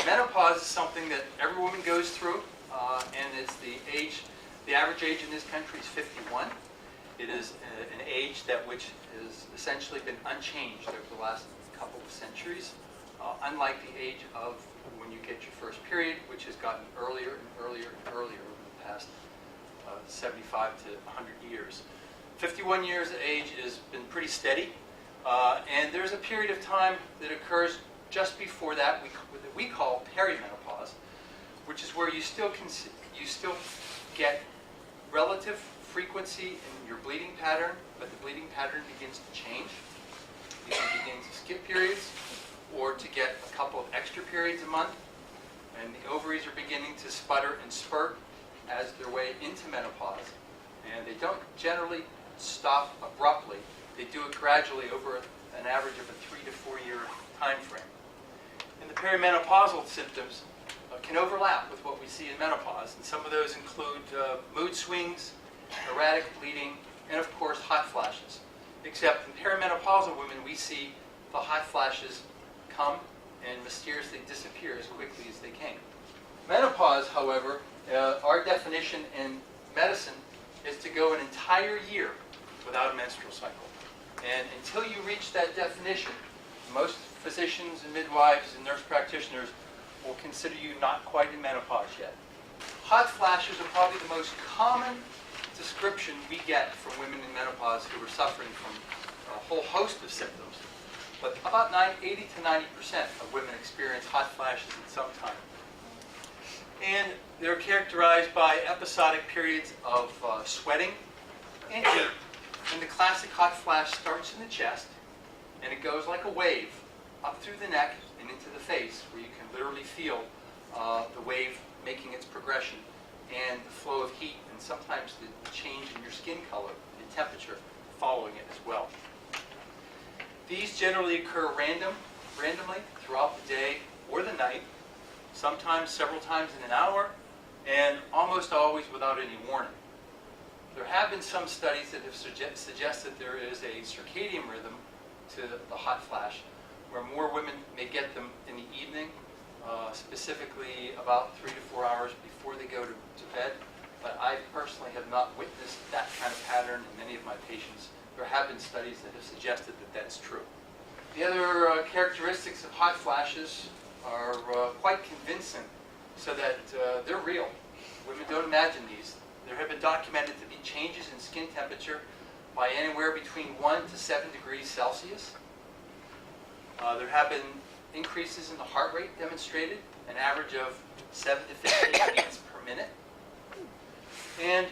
Menopause is something that every woman goes through, and it's the average age in this country is 51. It is an age which has essentially been unchanged over the last couple of centuries, unlike the age of when you get your first period, which has gotten earlier and earlier and earlier over the past 75 to 100 years. 51 years of age has been pretty steady, and there's a period of time that occurs just before that we call perimenopause, which is where you still get relative frequency in your bleeding pattern, but the bleeding pattern begins to change. You can begin to skip periods or to get a couple of extra periods a month, and the ovaries are beginning to sputter and spurt as their way into menopause. And they don't generally stop abruptly. They do it gradually over an average of a 3 to 4 year time frame. And the perimenopausal symptoms can overlap with what we see in menopause, and some of those include mood swings, erratic bleeding, and of course hot flashes. Except in perimenopausal women, we see the hot flashes come and mysteriously disappear as quickly as they came. Menopause, however, our definition in medicine is to go an entire year without a menstrual cycle. And until you reach that definition, most physicians and midwives and nurse practitioners will consider you not quite in menopause yet. Hot flashes are probably the most common description we get from women in menopause who are suffering from a whole host of symptoms. But about 80 to 90% of women experience hot flashes at some time. And they're characterized by episodic periods of sweating and heat. And the classic hot flash starts in the chest, and it goes like a wave up through the neck and into the face, where you can literally feel the wave making its progression and the flow of heat, and sometimes the change in your skin color and temperature following it as well. These generally occur randomly throughout the day or the night, sometimes several times in an hour, and almost always without any warning. There have been some studies that have suggested there is a circadian rhythm to the hot flash, where more women may get them in the evening, specifically about 3 to 4 hours before they go to bed. But I personally have not witnessed that kind of pattern in many of my patients. There have been studies that have suggested that that's true. The other characteristics of hot flashes are quite convincing, so that they're real. Women don't imagine these. There have been documented to be changes in skin temperature by anywhere between 1 to 7 degrees Celsius. There have been increases in the heart rate demonstrated, an average of 7 to 15 beats per minute. And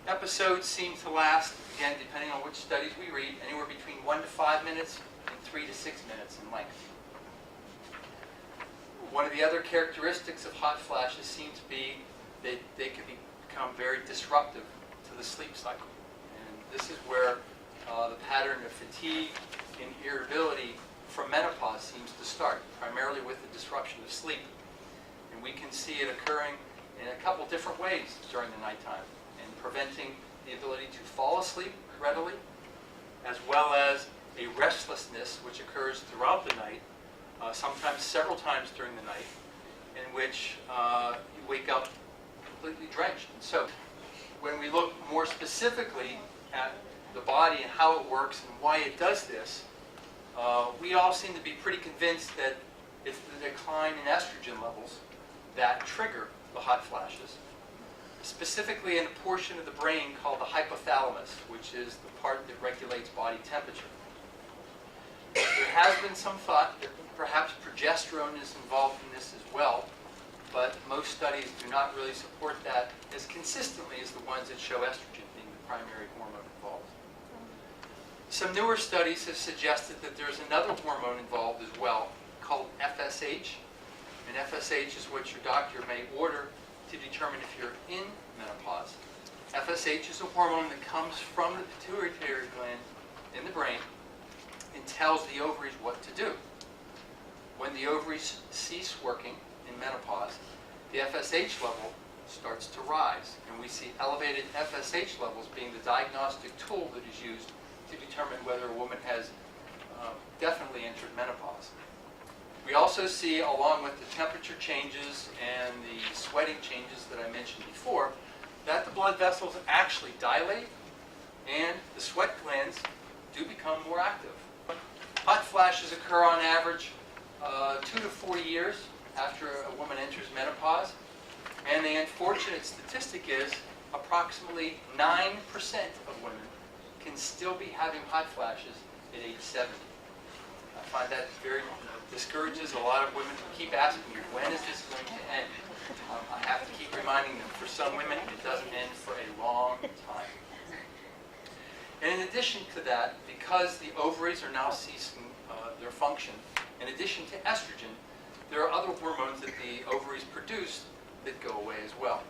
episodes seem to last, again, depending on which studies we read, anywhere between 1 to 5 minutes and 3 to 6 minutes in length. One of the other characteristics of hot flashes seem to be that they can become very disruptive to the sleep cycle. And this is where the pattern of fatigue and irritability from menopause seems to start, primarily with the disruption of sleep. And we can see it occurring in a couple different ways during the nighttime, and preventing the ability to fall asleep readily, as well as a restlessness which occurs throughout the night, sometimes several times during the night, in which you wake up completely drenched and soaked. When we look more specifically at the body and how it works and why it does this, we all seem to be pretty convinced that it's the decline in estrogen levels that trigger the hot flashes, specifically in a portion of the brain called the hypothalamus, which is the part that regulates body temperature. There has been some thought that perhaps progesterone is involved in this as well, but most studies do not really support that as consistently as the ones that show estrogen being the primary hormone involved. Some newer studies have suggested that there's another hormone involved as well, called FSH. And FSH is what your doctor may order to determine if you're in menopause. FSH is a hormone that comes from the pituitary gland in the brain and tells the ovaries what to do. When the ovaries cease working in menopause, the FSH level starts to rise. And we see elevated FSH levels being the diagnostic tool that is used to determine whether a woman has definitely entered menopause. We also see, along with the temperature changes and the sweating changes that I mentioned before, that the blood vessels actually dilate and the sweat glands do become more active. Hot flashes occur on average 2 to 4 years after a woman enters menopause, and the unfortunate statistic is approximately 9% of women can still be having hot flashes at age 70. I find that very discourages a lot of women who keep asking me, when is this going to end? I have to keep reminding them, for some women, it doesn't end for a long time. And in addition to that, because the ovaries are now ceasing their function, in addition to estrogen, there are other hormones that the ovaries produce that go away as well.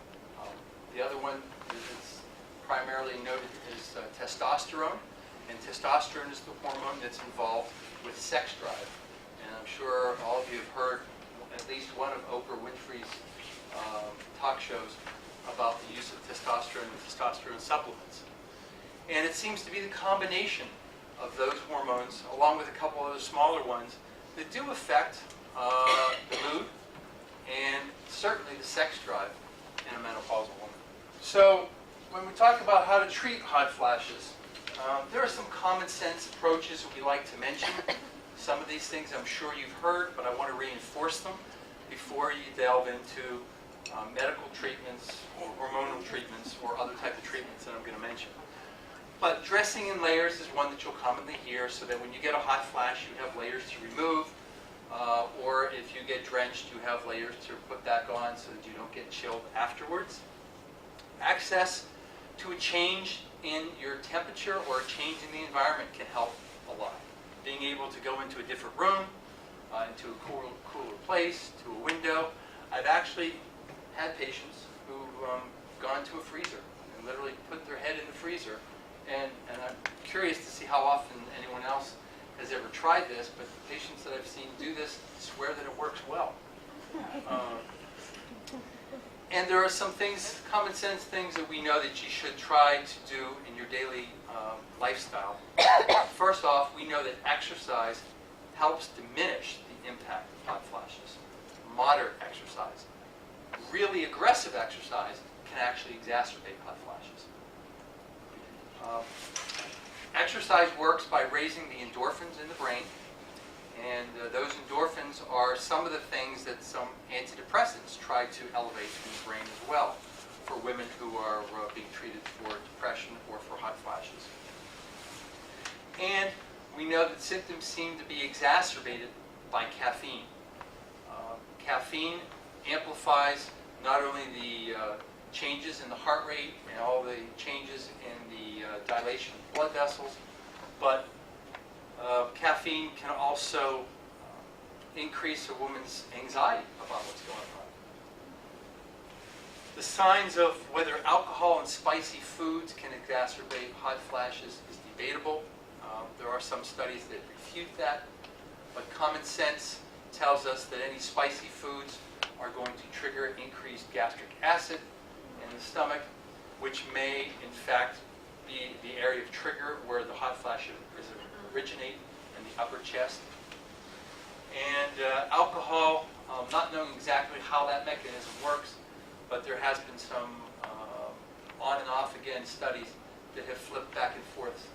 The other one is primarily noted is testosterone, and testosterone is the hormone that's involved with sex drive. And I'm sure all of you have heard at least one of Oprah Winfrey's talk shows about the use of testosterone and testosterone supplements. And it seems to be the combination of those hormones, along with a couple other smaller ones, that do affect the mood and certainly the sex drive in a menopausal woman. So when we talk about how to treat hot flashes, there are some common sense approaches we like to mention. Some of these things I'm sure you've heard, but I want to reinforce them before you delve into medical treatments or hormonal treatments or other type of treatments that I'm going to mention. But dressing in layers is one that you'll commonly hear, so that when you get a hot flash, you have layers to remove, or if you get drenched, you have layers to put back on so that you don't get chilled afterwards. Access to a change in your temperature or a change in the environment can help a lot. Being able to go into a different room, into a cooler place, to a window. I've actually had patients who've gone to a freezer and literally put their head in the freezer. And I'm curious to see how often anyone else has ever tried this, but the patients that I've seen do this swear that it works well. And there are some things, common sense things that we know that you should try to do in your daily lifestyle. First off, we know that exercise helps diminish the impact of hot flashes. Moderate exercise. Really aggressive exercise can actually exacerbate hot flashes. Exercise works by raising the endorphins in the brain, and those endorphins are some of the things that some antidepressants try to elevate in the brain as well for women who are being treated for depression or for hot flashes. And we know that symptoms seem to be exacerbated by caffeine. Caffeine amplifies not only the changes in the heart rate and all the changes in the dilation of blood vessels, but caffeine can also increase a woman's anxiety about what's going on. The signs of whether alcohol and spicy foods can exacerbate hot flashes is debatable. There are some studies that refute that, but common sense tells us that any spicy foods are going to trigger increased gastric acid in the stomach, which may, in fact, be the area of trigger where the hot flash originate in the upper chest. And alcohol, not knowing exactly how that mechanism works, but there has been some on and off again studies that have flipped back and forth